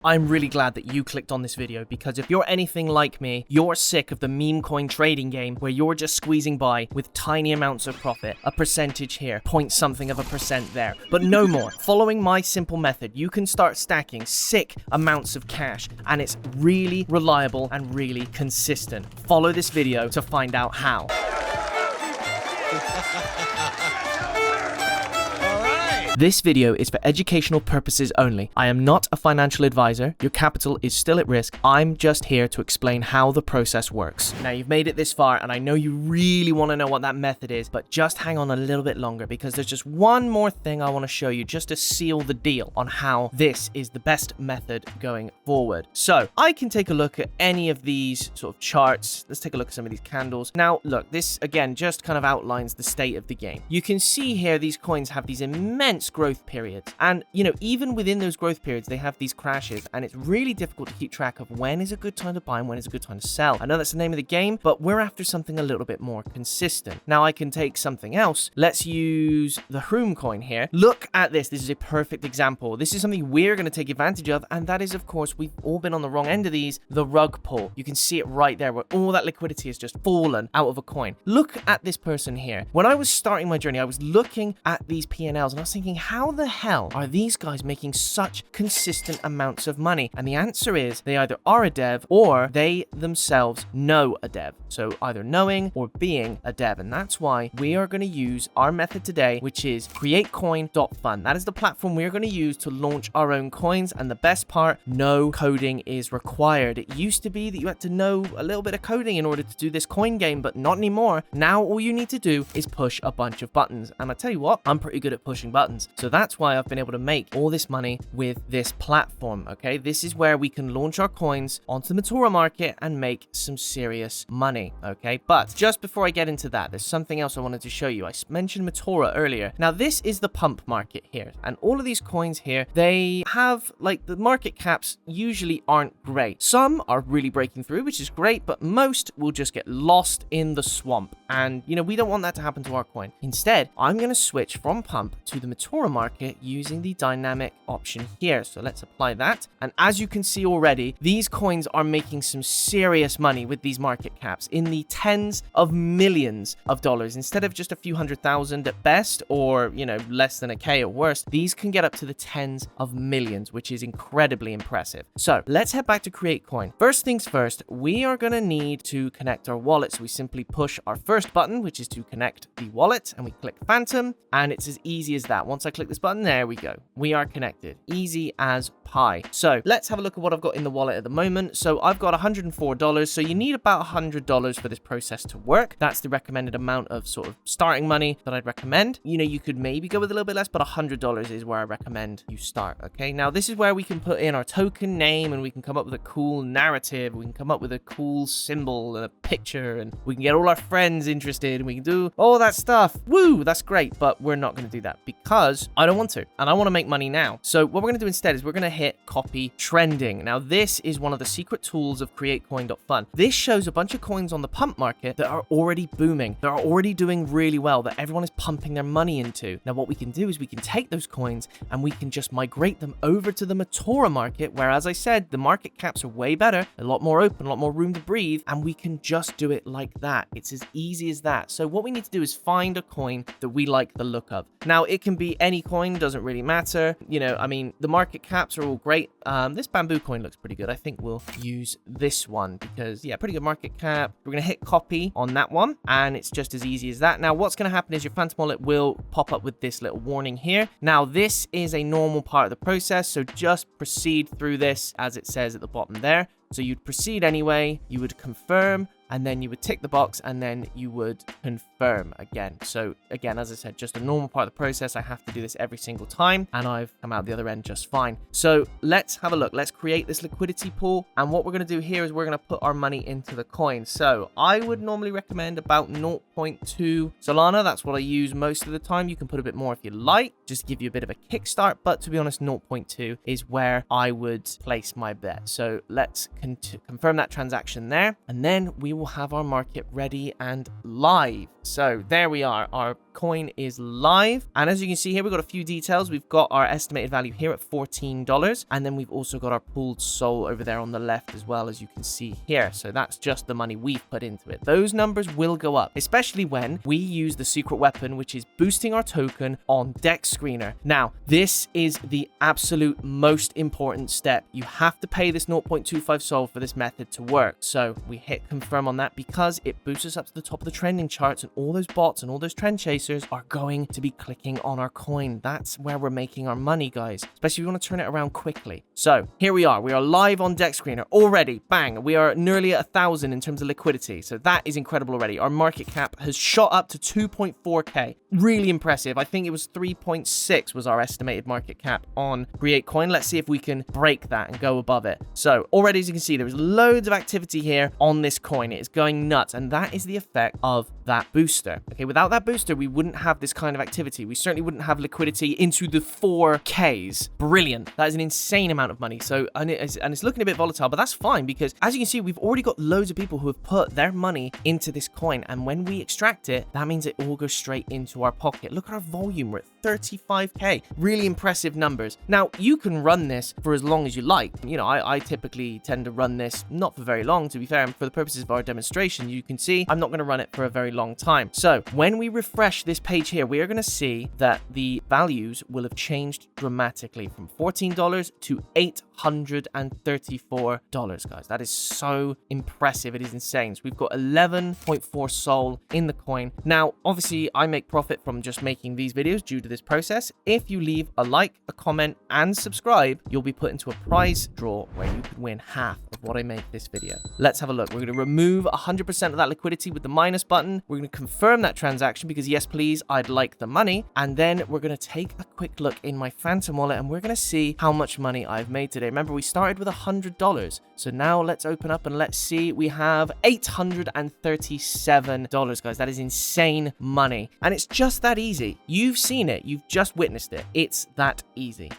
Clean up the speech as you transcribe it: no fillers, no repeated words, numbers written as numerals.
I'm really glad that you clicked on this video, because if you're anything like me, you're sick of the Memecoin trading game where you're just squeezing by with tiny amounts of profit, a percentage here, point something of a percent there, but no more. Following my simple method, you can start stacking sick amounts of cash, and it's really reliable and really consistent. Follow this video to find out how. This video is for educational purposes only. I am not a financial advisor. Your capital is still at risk. I'm just here to explain how the process works. Now, you've made it this far, and I know you really want to know what that method is, but just hang on a little bit longer, because there's just one more thing I want to show you just to seal the deal on how this is the best method going forward. So I can take a look at any of these sort of charts. Let's take a look at some of these candles. Now, look, this again just kind of outlines the state of the game. You can see here these coins have these immense growth periods, and even within those growth periods they have these crashes, and it's really difficult to keep track of when is a good time to buy and when is a good time to sell. I know that's the name of the game, but we're after something a little bit more consistent. Now I can take something else. Let's use the Memecoin here. Look at this. This is a perfect example. This is something we're going to take advantage of, and that is, of course, we've all been on the wrong end of these, the rug pull. You can see it right there where all that liquidity has just fallen out of a coin. Look at this person here. When I was starting my journey, I was looking at these P&Ls and I was thinking, how the hell are these guys making such consistent amounts of money? And the answer is they either are a dev or they themselves know a dev. So either knowing or being a dev. And that's why we are going to use our method today, which is createcoin.fun. That is the platform we're going to use to launch our own coins. And the best part, no coding is required. It used to be that you had to know a little bit of coding in order to do this coin game, but not anymore. Now all you need to do is push a bunch of buttons. And I tell you what, I'm pretty good at pushing buttons. So that's why I've been able to make all this money with this platform, okay? This is where we can launch our coins onto the Meteora market and make some serious money, okay? But just before I get into that, there's something else I wanted to show you. I mentioned Meteora earlier. Now, this is the pump market here, and all of these coins here, they have, like, the market caps usually aren't great. Some are really breaking through, which is great, but most will just get lost in the swamp, and, we don't want that to happen to our coin. Instead, I'm going to switch from pump to the Meteora market using the dynamic option here. So let's apply that. And as you can see already, these coins are making some serious money with these market caps in the tens of millions of dollars. Instead of just a few $100,000 at best, or, less than a K at worst, these can get up to the tens of millions, which is incredibly impressive. So let's head back to Create Coin. First things first, we are going to need to connect our wallet. So we simply push our first button, which is to connect the wallet, and we click Phantom, and it's as easy as that. Once I click this button, there we go. We are connected. Easy as pie. So let's have a look at what I've got in the wallet at the moment. So I've got $104. So you need about $100 for this process to work. That's the recommended amount of sort of starting money that I'd recommend. You could maybe go with a little bit less, but $100 is where I recommend you start. Okay. Now this is where we can put in our token name, and we can come up with a cool narrative. We can come up with a cool symbol and a picture, and we can get all our friends interested, and we can do all that stuff. Woo, that's great. But we're not going to do that because I don't want to, and I want to make money now. So what we're going to do instead is we're going to hit copy trending. Now this is one of the secret tools of createcoin.fun. This shows a bunch of coins on the pump market that are already booming. They're already doing really well, that everyone is pumping their money into. Now what we can do is we can take those coins and we can just migrate them over to the Meteora market, where, as I said, the market caps are way better, a lot more open, a lot more room to breathe, and we can just do it like that. It's as easy as that. So what we need to do is find a coin that we like the look of. Now it can be any coin, doesn't really matter. The market caps are all great. This bamboo coin looks pretty good. I think we'll use this one because, yeah, pretty good market cap. We're going to hit copy on that one, and it's just as easy as that. Now, what's going to happen is your Phantom wallet will pop up with this little warning here. Now, this is a normal part of the process, so just proceed through this as it says at the bottom there. So you'd proceed anyway, you would confirm, and then you would tick the box, and then you would confirm again. So again, as I said, just a normal part of the process. I have to do this every single time, and I've come out the other end just fine. So let's have a look. Let's create this liquidity pool, and what we're going to do here is we're going to put our money into the coin. So I would normally recommend about 0.2 Solana. That's what I use most of the time. You can put a bit more if you like, just to give you a bit of a kickstart, but to be honest, 0.2 is where I would place my bet. So let's confirm that transaction there, and then we will have our market ready and live. So there we are. Our coin is live. And as you can see here, we've got a few details. We've got our estimated value here at $14. And then we've also got our pooled SOL over there on the left as well, as you can see here. So that's just the money we've put into it. Those numbers will go up, especially when we use the secret weapon, which is boosting our token on Dex Screener. Now, this is the absolute most important step. You have to pay this 0.25 SOL for this method to work. So we hit confirm on that because it boosts us up to the top of the trending charts, and all those bots and all those trend chasers are going to be clicking on our coin. That's where we're making our money, guys, especially if you want to turn it around quickly. So here we are. We are live on Dex Screener already. Bang. We are nearly at 1,000 in terms of liquidity. So that is incredible already. Our market cap has shot up to 2.4K. Really impressive. I think it was 3.6 was our estimated market cap on Create Coin. Let's see if we can break that and go above it. So already, as you can see, there's loads of activity here on this coin. It is going nuts, and that is the effect of that booster. Okay, without that booster, we wouldn't have this kind of activity. We certainly wouldn't have liquidity into the 4Ks. Brilliant. That is an insane amount of money. So, and it's looking a bit volatile, but that's fine because, as you can see, we've already got loads of people who have put their money into this coin, and when we extract it, that means it all goes straight into our pocket. Look at our volume. We're at 35K. Really impressive numbers. Now, you can run this for as long as you like. You know, I typically tend to run this not for very long, to be fair, and for the purposes of our demonstration, you can see I'm not going to run it for a very long time. So when we refresh this page here, we are going to see that the values will have changed dramatically from $14 to $834, guys. That is so impressive. It is insane. So we've got 11.4 SOL in the coin. Now, obviously, I make profit from just making these videos due to this process. If you leave a like, a comment, and subscribe, you'll be put into a prize draw where you could win half of what I make this video. Let's have a look. We're going to remove 100% of that liquidity with the minus button. We're going to confirm that transaction because yes, please, I'd like the money. And then we're going to take a quick look in my Phantom wallet and we're going to see how much money I've made today. Remember, we started with $100. So now let's open up and let's see. We have $837, guys. That is insane money. And it's just that easy. You've seen it. You've just witnessed it. It's that easy.